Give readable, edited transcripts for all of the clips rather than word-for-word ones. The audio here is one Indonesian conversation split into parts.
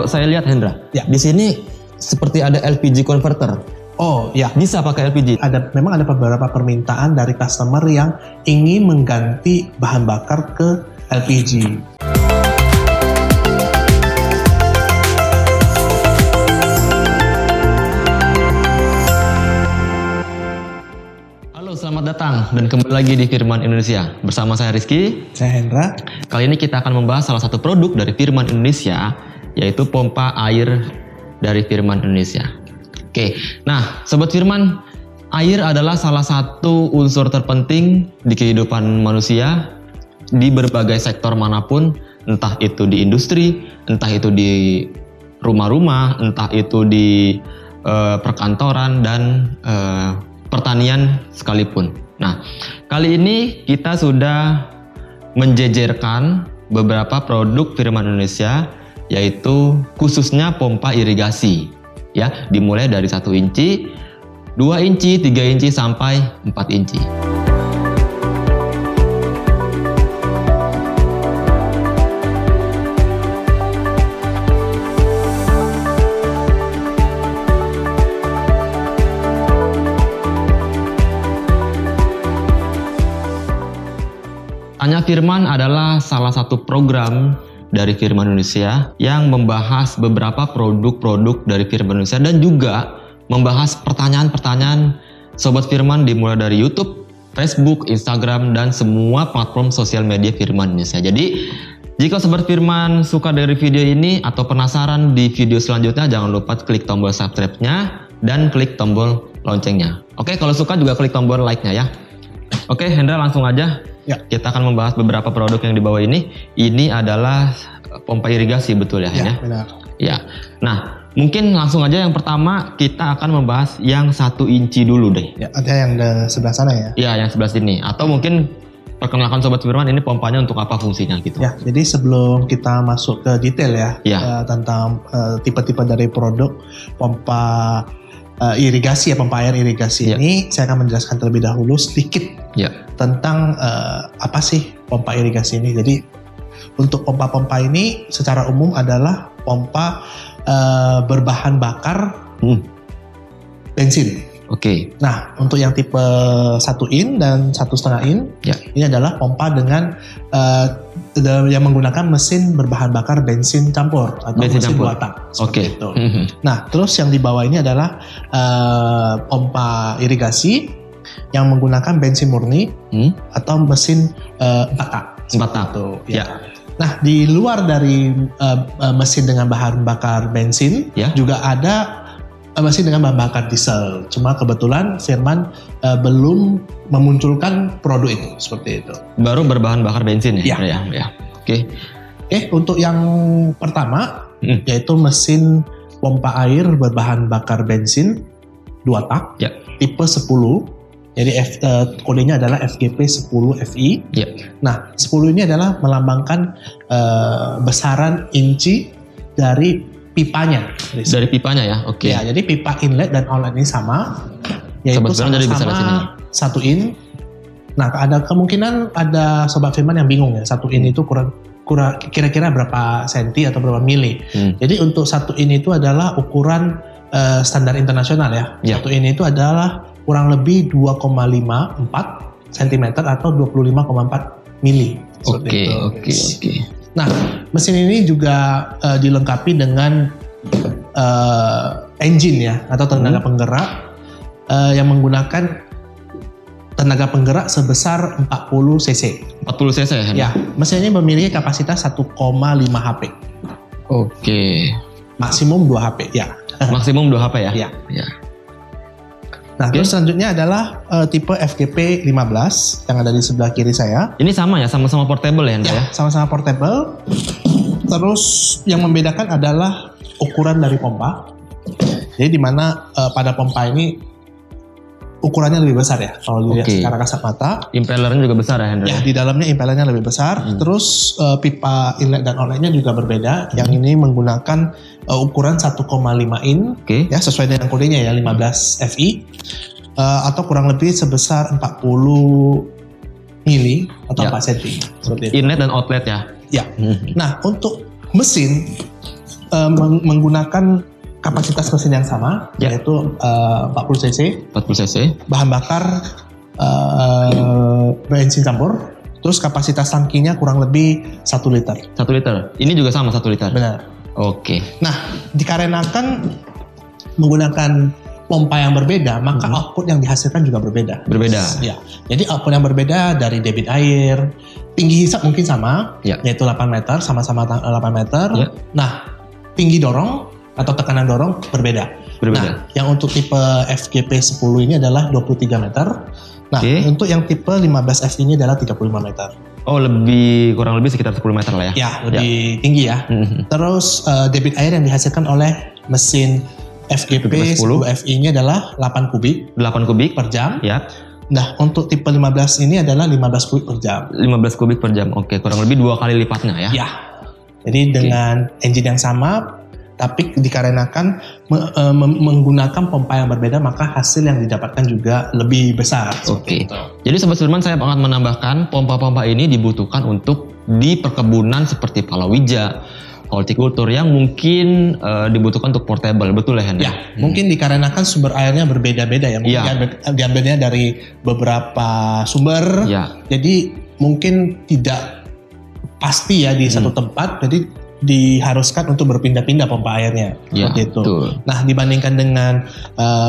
kalau saya lihat Hendra, di sini seperti ada LPG converter. Oh ya, bisa pakai LPG. Memang ada beberapa permintaan dari customer yang ingin mengganti bahan bakar ke LPG. Selamat datang dan kembali lagi di Firman Indonesia. Bersama saya Rizky. Saya Hendra. Kali ini kita akan membahas salah satu produk dari Firman Indonesia, yaitu pompa air dari Firman Indonesia. Oke, nah Sobat Firman, air adalah salah satu unsur terpenting di kehidupan manusia di berbagai sektor manapun, entah itu di industri, entah itu di rumah-rumah, entah itu di perkantoran dan pertanian sekalipun. Nah, kali ini kita sudah menjejerkan beberapa produk Firman Indonesia, yaitu khususnya pompa irigasi. Ya, dimulai dari 1 inci, 2 inci, 3 inci, sampai 4 inci. Tanya Firman adalah salah satu program dari Firman Indonesia yang membahas beberapa produk-produk dari Firman Indonesia dan juga membahas pertanyaan-pertanyaan Sobat Firman dimulai dari YouTube, Facebook, Instagram, dan semua platform sosial media Firman Indonesia. Jadi, jika Sobat Firman suka dari video ini atau penasaran di video selanjutnya, jangan lupa klik tombol subscribe-nya dan klik tombol loncengnya. Oke, kalau suka juga klik tombol like-nya ya. Oke, Hendra, langsung aja. Ya. Kita akan membahas beberapa produk yang di bawah ini. Ini adalah pompa irigasi, betul ya? Ya, benar. Ya. Nah, mungkin langsung aja yang pertama kita akan membahas yang 1 inci dulu deh. Ya, ada yang di sebelah sana ya? Ya, yang sebelah sini. Atau mungkin perkenalkan Sobat Firman, ini pompanya untuk apa fungsinya gitu. Ya, jadi sebelum kita masuk ke detail ya. Tentang tipe-tipe dari produk pompa irigasi ya, pompa air irigasi ini, saya akan menjelaskan terlebih dahulu sedikit tentang apa sih pompa irigasi ini. Jadi untuk pompa-pompa ini secara umum adalah pompa berbahan bakar bensin. Oke. Nah, untuk yang tipe 1 in dan 1,5 in, ini adalah pompa dengan yang menggunakan mesin berbahan bakar bensin campur atau mesin campur. 2 tak. Oke. Itu. Nah, terus yang di bawah ini adalah pompa irigasi yang menggunakan bensin murni atau mesin 4 tak. 4 tak. Ya. Nah, di luar dari mesin dengan bahan bakar bensin, juga ada mesin dengan bahan bakar diesel. Cuma kebetulan Firman belum memunculkan produk itu seperti itu. Baru berbahan bakar bensin ya? Ya. Oke, untuk yang pertama yaitu mesin pompa air berbahan bakar bensin 2 tak, tipe 10. Jadi kodenya adalah FGP 10 FI. Nah, 10 ini adalah melambangkan besaran inci dari pipanya. Dari pipanya ya, oke. Ya, jadi pipa inlet dan outlet ini sama, yaitu sama-sama 1 in. Nah, ada kemungkinan ada Sobat Firman yang bingung ya, 1 in itu kira-kira berapa senti atau berapa mili. Jadi untuk 1 in itu adalah ukuran standar internasional ya. 1 in itu adalah kurang lebih 2,54 cm atau 25,4 mili. Oke. Nah, mesin ini juga dilengkapi dengan engine ya, atau tenaga penggerak yang menggunakan tenaga penggerak sebesar 40 cc. 40 cc ya? Ya, mesin ini memiliki kapasitas 1,5 HP. Oke. Maksimum 2 HP ya. Maksimum 2 HP ya? Ya. Nah, terus selanjutnya adalah tipe FGP 15 yang ada di sebelah kiri saya. Ini sama ya, sama-sama portable ya? Ya, sama-sama portable. Terus yang membedakan adalah ukuran dari pompa. Jadi di mana pada pompa ini ukurannya lebih besar ya, kalau dilihat secara kasat mata. Impellernya juga besar ya, Hendra? Ya, di dalamnya impellernya lebih besar. Terus pipa inlet dan outletnya juga berbeda. Yang ini menggunakan ukuran 1,5 in, ya sesuai dengan kodenya ya 15 FI, atau kurang lebih sebesar 40 mili atau 4 cm. Inlet dan outlet ya? Ya. Nah, untuk mesin menggunakan kapasitas mesin yang sama, yaitu 40 cc. 40 cc. Bahan bakar bensin campur. Terus kapasitas tangkinya kurang lebih 1 liter. 1 liter. Ini juga sama 1 liter. Benar. Oke. Nah, dikarenakan menggunakan pompa yang berbeda, maka output yang dihasilkan juga berbeda. Berbeda. Ya. Jadi output yang berbeda dari debit air, tinggi hisap mungkin sama, yaitu 8 meter, sama-sama 8 meter. Ya. Nah, tinggi dorong atau tekanan dorong berbeda. Nah, yang untuk tipe FGP 10 ini adalah 23 meter. Nah, untuk yang tipe 15F ini adalah 35 meter. Oh, kurang lebih sekitar 10 meter lah ya? Ya, lebih tinggi ya. Terus debit air yang dihasilkan oleh mesin FGP 10F ini adalah 8 kubik. 8 kubik per jam. Ya. Nah, untuk tipe 15 ini adalah 15 kubik per jam. 15 kubik per jam. Oke, kurang lebih 2 kali lipatnya ya? Ya. Jadi dengan engine yang sama, tapi dikarenakan menggunakan pompa yang berbeda, maka hasil yang didapatkan juga lebih besar. Oke. Jadi Sobat Firman, saya akan menambahkan pompa-pompa ini dibutuhkan untuk di perkebunan seperti palawija, hortikultur yang mungkin dibutuhkan untuk portable, betul ya Hen? Ya, mungkin dikarenakan sumber airnya berbeda-beda ya. Mungkin diambilnya dari beberapa sumber. Ya. Jadi mungkin tidak pasti ya di satu tempat. Jadi diharuskan untuk berpindah-pindah pompa airnya, seperti itu. Betul. Nah, dibandingkan dengan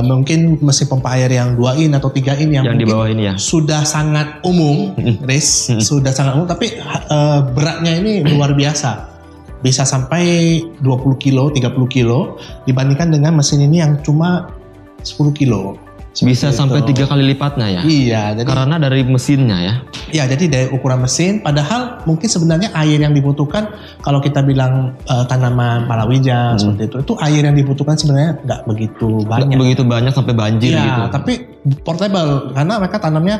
mungkin mesin pompa air yang 2 in atau 3 in yang di bawah ini ya, sudah sangat umum, sudah sangat umum, tapi beratnya ini luar biasa, bisa sampai 20 kilo, 30 kilo, dibandingkan dengan mesin ini yang cuma 10 kilo. Bisa sampai 3 kali lipatnya ya? Iya. Jadi, karena dari mesinnya ya? Ya, jadi dari ukuran mesin, padahal mungkin sebenarnya air yang dibutuhkan, kalau kita bilang tanaman palawija seperti itu air yang dibutuhkan sebenarnya nggak begitu banyak. Nggak begitu banyak sampai banjir gitu? Iya, tapi portable, karena mereka tanamnya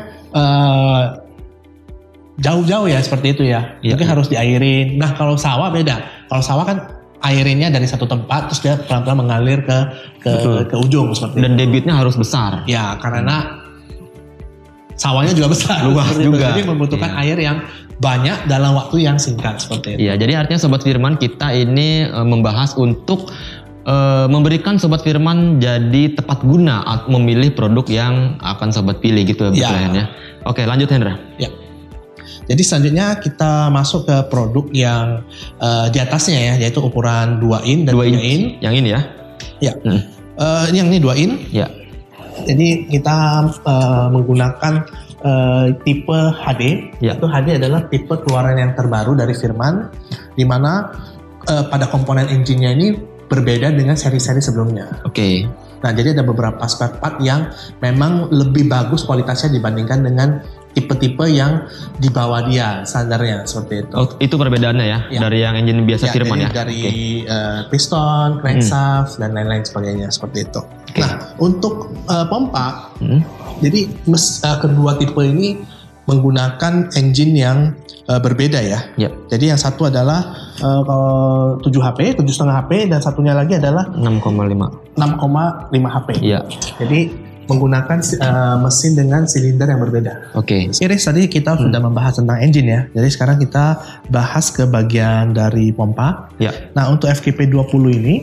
jauh-jauh ya, seperti itu ya. Mungkin harus diairin. Nah, kalau sawah beda. Kalau sawah kan airinnya dari satu tempat terus dia pelan-pelan mengalir ke ujung seperti dan itu. Debitnya harus besar. Ya, karena sawahnya juga besar. Luas juga. Jadi membutuhkan air yang banyak dalam waktu yang singkat seperti itu. Iya, jadi artinya Sobat Firman, kita ini membahas untuk memberikan Sobat Firman jadi tepat guna memilih produk yang akan Sobat pilih gitu ya. Oke, lanjut Hendra. Ya. Jadi selanjutnya kita masuk ke produk yang di atasnya ya, yaitu ukuran 2 in dan 3 in. Yang ini ya? Ya. Yang ini 2 in. Ya. Jadi kita menggunakan tipe HD. Itu HD adalah tipe keluaran yang terbaru dari Firman, di mana pada komponen engine-nya ini berbeda dengan seri-seri sebelumnya. Oke. Nah, jadi ada beberapa spare part yang memang lebih bagus kualitasnya dibandingkan dengan tipe-tipe yang di bawah dia standarnya seperti itu. Oh, itu perbedaannya ya, dari yang engine biasa Firman ya? Dari piston, crankshaft, dan lain-lain sebagainya seperti itu. Nah, untuk pompa, jadi kedua tipe ini menggunakan engine yang berbeda ya. Jadi yang satu adalah 7 HP, 7,5 HP, dan satunya lagi adalah 6,5 HP. Iya. Jadi menggunakan mesin dengan silinder yang berbeda. Oke. Iris, tadi kita sudah membahas tentang engine ya. Jadi sekarang kita bahas ke bagian dari pompa. Ya. Nah, untuk FGP 20 ini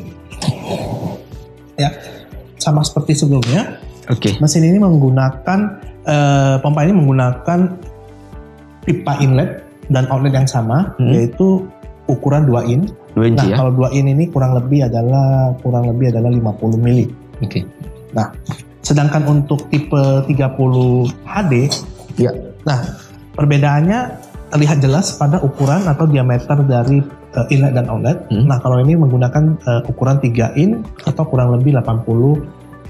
ya sama seperti sebelumnya. Oke. Mesin ini menggunakan pompa ini menggunakan pipa inlet dan outlet yang sama, yaitu ukuran 2 in. 2 inci ya. Kalau 2 in ini kurang lebih adalah 50 mili. Oke. Nah, sedangkan untuk tipe 30 HD, nah perbedaannya terlihat jelas pada ukuran atau diameter dari inlet dan outlet. Nah, kalau ini menggunakan ukuran 3 in atau kurang lebih 80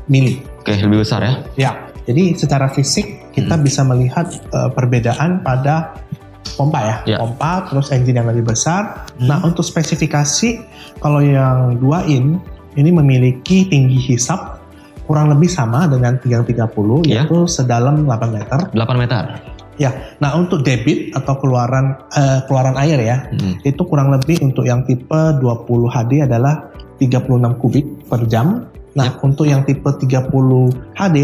mili. Oke, lebih besar ya? Ya, jadi secara fisik kita bisa melihat perbedaan pada pompa ya. Pompa terus engine yang lebih besar. Nah, untuk spesifikasi, kalau yang 2 in ini memiliki tinggi hisap kurang lebih sama dengan yang 30, yaitu sedalam 8 meter. 8 meter. Ya. Nah, untuk debit atau keluaran air ya, itu kurang lebih untuk yang tipe 20 HD adalah 36 kubik per jam. Nah, untuk yang tipe 30 HD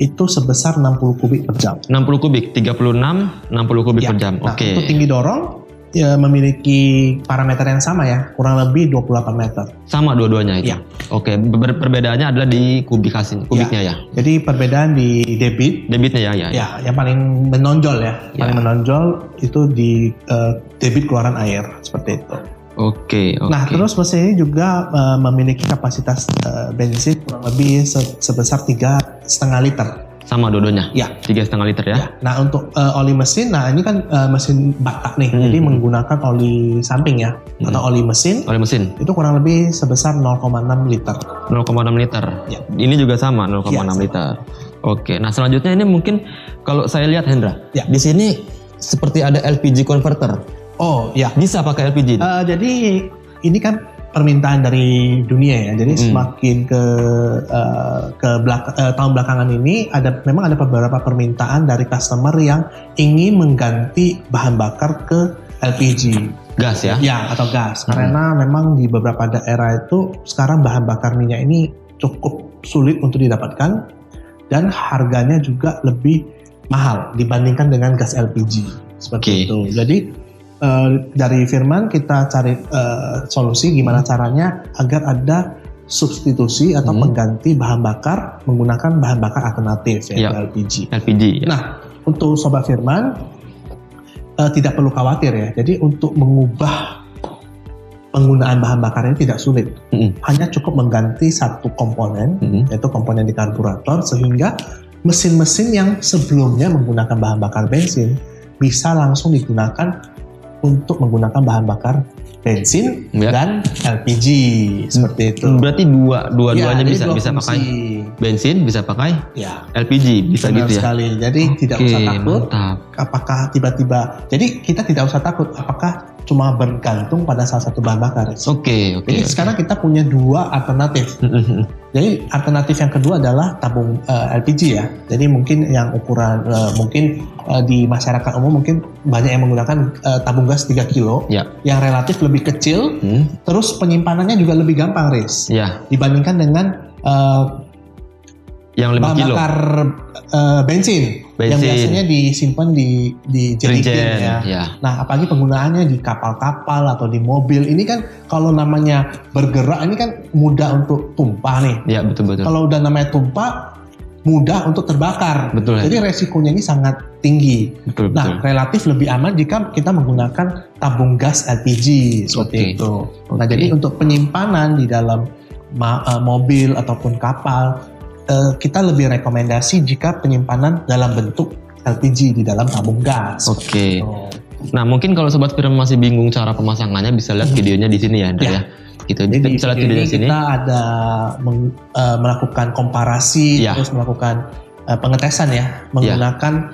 itu sebesar 60 kubik per jam. 60 kubik, 36, 60 kubik per jam. Nah, untuk tinggi dorong memiliki parameter yang sama ya, kurang lebih 28 meter. Sama dua-duanya itu? Ya. Oke, perbedaannya adalah di kubiknya ya? Jadi perbedaan di debitnya ya. Ya, yang paling menonjol ya. Paling menonjol itu di debit keluaran air, seperti itu. Oke. Nah, terus mesin ini juga memiliki kapasitas bensin kurang lebih sebesar 3,5 liter. Sama dua-duanya? Ya. 3,5 liter ya? Nah, untuk oli mesin, nah ini kan mesin batak nih, jadi menggunakan oli samping ya, atau oli mesin. Oli mesin? Itu kurang lebih sebesar 0,6 liter. 0,6 liter? Ya. Ini juga sama, 0,6 liter. Oke, nah selanjutnya ini mungkin kalau saya lihat Hendra, di sini seperti ada LPG converter. Oh ya. Bisa pakai LPG? Jadi ini kan permintaan dari dunia ya. Jadi semakin ke tahun belakangan ini memang ada beberapa permintaan dari customer yang ingin mengganti bahan bakar ke LPG. Gas ya? Ya, atau gas. Karena memang di beberapa daerah itu sekarang bahan bakar minyak ini cukup sulit untuk didapatkan dan harganya juga lebih mahal dibandingkan dengan gas LPG. Seperti itu. Jadi dari Firman kita cari solusi gimana caranya agar ada substitusi atau pengganti bahan bakar menggunakan bahan bakar alternatif yaitu LPG. LPG. Nah, untuk Sobat Firman tidak perlu khawatir ya. Jadi untuk mengubah penggunaan bahan bakar ini tidak sulit. Hanya cukup mengganti satu komponen yaitu komponen di karburator sehingga mesin-mesin yang sebelumnya menggunakan bahan bakar bensin bisa langsung digunakan untuk menggunakan bahan bakar bensin dan LPG seperti itu. Berarti dua-duanya bisa pakai bensin, bisa pakai LPG, bisa gitu ya. Sekali. Jadi tidak usah takut. Mantap. Apakah tiba-tiba? Jadi kita tidak usah takut. Apakah cuma bergantung pada salah satu bahan bakar? Jadi sekarang kita punya dua alternatif. Jadi alternatif yang kedua adalah tabung LPG ya. Jadi mungkin yang ukuran di masyarakat umum mungkin banyak yang menggunakan tabung gas 3 kilo yang relatif lebih kecil, terus penyimpanannya juga lebih gampang, Riz. Dibandingkan dengan yang 5 bahan kilo bakar bensin yang biasanya disimpan di jerigen ya. Nah, apalagi penggunaannya di kapal-kapal atau di mobil ini kan kalau namanya bergerak ini kan mudah untuk tumpah nih. Ya, betul. Kalau udah namanya tumpah mudah untuk terbakar. Betul. Jadi resikonya ini sangat tinggi. Betul. Relatif lebih aman jika kita menggunakan tabung gas LPG seperti itu. Nah, jadi untuk penyimpanan di dalam mobil ataupun kapal kita lebih rekomendasi jika penyimpanan dalam bentuk LPG di dalam tabung gas. Nah, mungkin kalau Sobat Firman masih bingung cara pemasangannya bisa lihat videonya di sini ya, Andra ya. Gitu. Jadi bisa lihat video di sini. Kita ada melakukan komparasi terus melakukan pengetesan ya menggunakan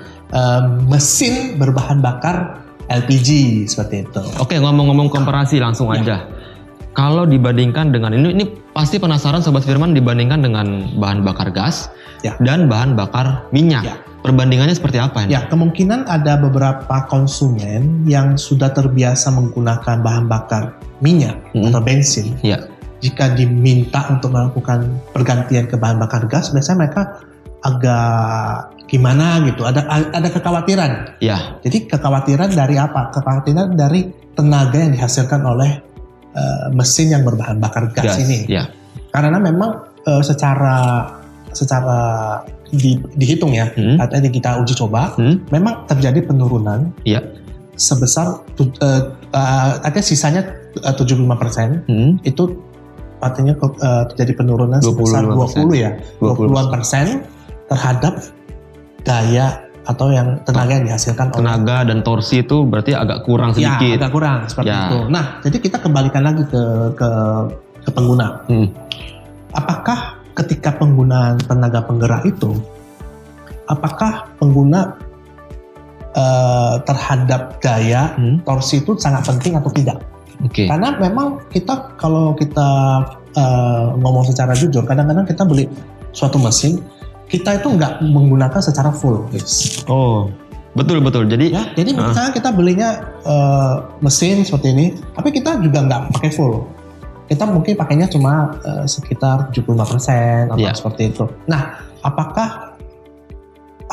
mesin berbahan bakar LPG seperti itu. Oke, ngomong-ngomong komparasi langsung aja. Kalau dibandingkan dengan ini pasti penasaran Sobat Firman dibandingkan dengan bahan bakar gas dan bahan bakar minyak. Perbandingannya seperti apa ini? Ya, kemungkinan ada beberapa konsumen yang sudah terbiasa menggunakan bahan bakar minyak atau bensin. Jika diminta untuk melakukan pergantian ke bahan bakar gas, biasanya mereka agak gimana gitu, ada kekhawatiran. Jadi kekhawatiran dari apa? Kekhawatiran dari tenaga yang dihasilkan oleh mesin yang berbahan bakar gas ini. Karena memang secara dihitung ya, artinya kita uji coba, memang terjadi penurunan sebesar artinya sisanya 75%. Itu artinya terjadi penurunan sebesar 20% terhadap daya atau yang tenaga yang dihasilkan tenaga dan torsi itu berarti agak kurang sedikit. Agak kurang seperti itu. Nah, jadi kita kembalikan lagi ke pengguna. Apakah ketika penggunaan tenaga penggerak itu, apakah pengguna terhadap daya torsi itu sangat penting atau tidak? Karena memang kalau kita ngomong secara jujur, kadang-kadang kita beli suatu mesin, kita itu nggak menggunakan secara full, guys. Betul. Jadi misalnya kita belinya mesin seperti ini, tapi kita juga nggak pakai full. Kita mungkin pakainya cuma sekitar 75% atau seperti itu. Nah, apakah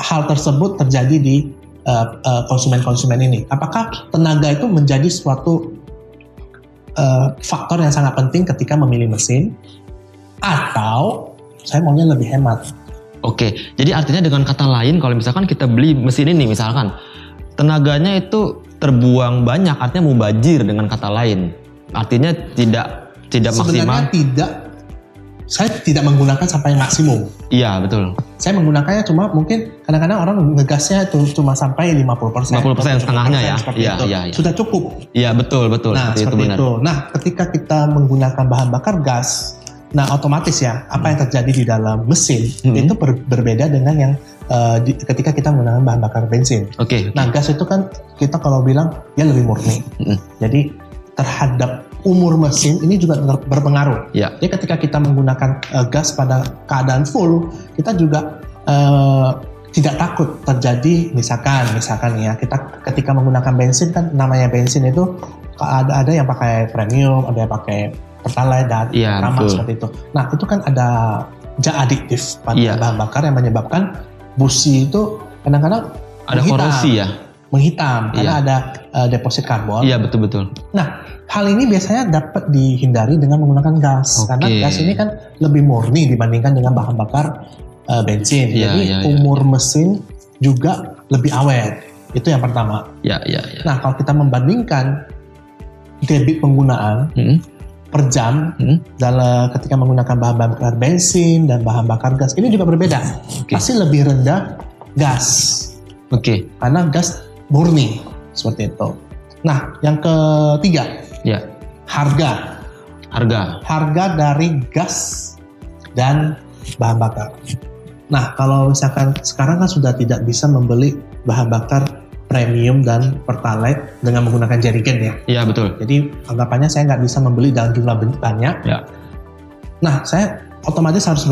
hal tersebut terjadi di konsumen-konsumen ini. Apakah tenaga itu menjadi suatu faktor yang sangat penting ketika memilih mesin, atau saya maunya lebih hemat? Oke, jadi artinya dengan kata lain, kalau misalkan kita beli mesin ini, misalkan tenaganya itu terbuang banyak, artinya mubazir dengan kata lain. Artinya tidak maksimal. Sebenarnya saya tidak menggunakan sampai maksimum. Iya, betul. Saya menggunakannya cuma mungkin kadang-kadang orang ngegasnya itu cuma sampai 50%. 50% setengahnya ya. Iya. Sudah cukup. Iya, betul. Nah, seperti itu. Nah, ketika kita menggunakan bahan bakar gas, nah otomatis ya, apa yang terjadi di dalam mesin itu berbeda dengan yang ketika kita menggunakan bahan bakar bensin. Oke. Nah, gas itu kan kita kalau bilang ya lebih murni. Jadi terhadap umur mesin ini juga berpengaruh. Ya. Jadi ketika kita menggunakan gas pada keadaan full, kita juga tidak takut terjadi misalkan ya, kita ketika menggunakan bensin kan, namanya bensin itu ada yang pakai premium, ada yang pakai pertalite dan ramah seperti itu. Nah, itu kan ada zat adiktif pada bahan bakar yang menyebabkan busi itu kadang-kadang ada korosi ya, menghitam karena ada deposit karbon. Iya, betul. Nah, hal ini biasanya dapat dihindari dengan menggunakan gas. Karena gas ini kan lebih murni dibandingkan dengan bahan bakar bensin. Jadi umur mesin juga lebih awet. Itu yang pertama. Iya. Nah, kalau kita membandingkan debit penggunaan per jam dalam ketika menggunakan bahan bakar bensin dan bahan bakar gas, ini juga berbeda. Pasti lebih rendah gas. Karena gas murni seperti itu. Nah, yang ketiga, harga dari gas dan bahan bakar. Nah, kalau misalkan sekarang kan sudah tidak bisa membeli bahan bakar premium dan pertalite dengan menggunakan jerigen ya. Iya, betul. Jadi anggapannya saya nggak bisa membeli dalam jumlah banyak. Ya. Nah, saya otomatis harus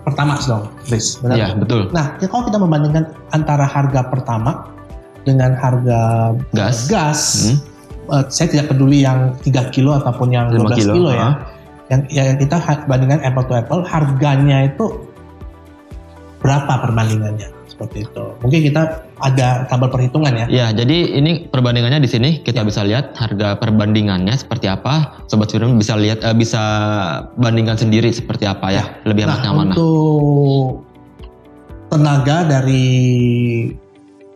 Pertamax dong, Chris. Benar? Iya, betul. Nah, kalau kita membandingkan antara harga Pertamax dengan harga gas, saya tidak peduli yang 3 kilo ataupun yang 12 kilo ya. Yang kita bandingkan apple to apple, harganya itu berapa perbandingannya, seperti itu. Mungkin kita ada tabel perhitungan ya. Ya, jadi ini perbandingannya di sini kita bisa lihat harga perbandingannya seperti apa. Sobat Firman bisa lihat, bisa bandingkan sendiri seperti apa ya, lebih hematnya mana. Untuk tenaga dari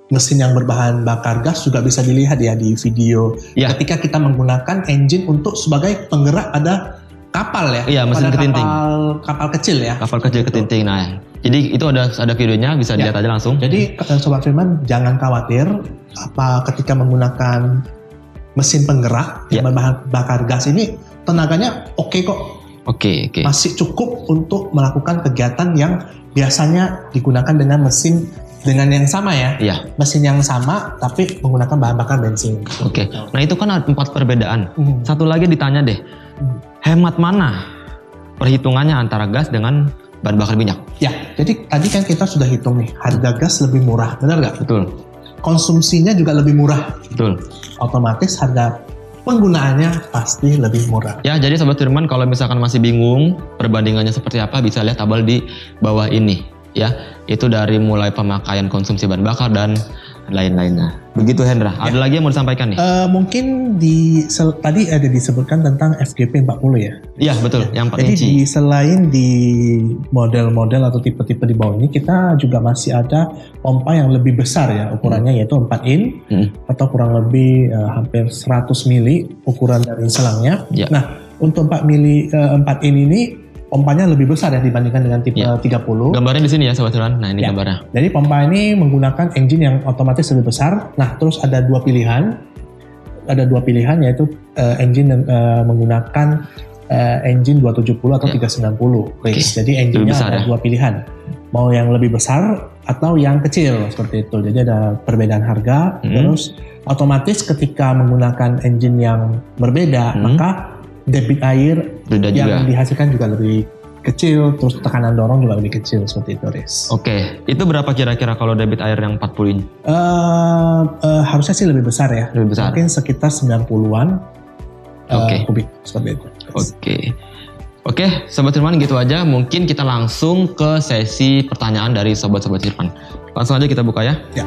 mesin yang berbahan bakar gas juga bisa dilihat ya di video. Ya. Ketika kita menggunakan engine untuk sebagai penggerak pada kapal ya. Iya, mesin ketinting. Kapal kecil ya. Kapal kecil ketinting. Nah, jadi itu ada videonya, bisa dilihat aja langsung. Jadi Sobat Firman jangan khawatir ketika menggunakan mesin penggerak yang berbahan bakar gas ini tenaganya oke kok. Oke. Masih cukup untuk melakukan kegiatan yang biasanya digunakan dengan mesin dengan yang sama ya. Iya. Mesin yang sama tapi menggunakan bahan bakar bensin. Oke. Nah, itu kan ada 4 perbedaan. Satu lagi ditanya deh. Hemat mana perhitungannya antara gas dengan bahan bakar minyak? Ya, jadi tadi kan kita sudah hitung nih, harga gas lebih murah, benar nggak? Betul. Konsumsinya juga lebih murah. Betul. Otomatis harga penggunaannya pasti lebih murah. Ya, jadi Sobat Firman kalau misalkan masih bingung perbandingannya seperti apa, bisa lihat tabel di bawah ini. Ya, itu dari mulai pemakaian konsumsi bahan bakar dan lain-lainnya. Begitu Hendra. Ada lagi yang mau disampaikan nih? Mungkin tadi ada disebutkan tentang FGP 40 ya? Iya, betul. Yang 4 inci. Jadi selain di model-model atau tipe-tipe di bawah ini, kita juga masih ada pompa yang lebih besar ya ukurannya, yaitu 4 in atau kurang lebih hampir 100 mili ukuran dari selangnya. Ya. Nah, untuk 4 in ini pompanya lebih besar ya dibandingkan dengan tipe 30. Gambarnya di sini ya Sobat Firman. Nah, ini gambarnya. Jadi pompa ini menggunakan engine yang otomatis lebih besar. Nah, terus ada dua pilihan. Yaitu engine menggunakan engine 270 atau 390. Jadi engine-nya ada dua pilihan. Mau yang lebih besar atau yang kecil seperti itu. Jadi ada perbedaan harga. Terus otomatis ketika menggunakan engine yang berbeda, maka debit air yang dihasilkan juga lebih kecil, terus tekanan dorong juga lebih kecil seperti itu, Riz. Oke, itu berapa kira-kira kalau debit air yang 40 in? Harusnya sih lebih besar ya. Lebih besar. Mungkin sekitar 90-an kubik seperti itu. Oke, Sobat Firman gitu aja. Mungkin kita langsung ke sesi pertanyaan dari Sobat-Sobat Firman. Langsung aja kita buka ya. Ya.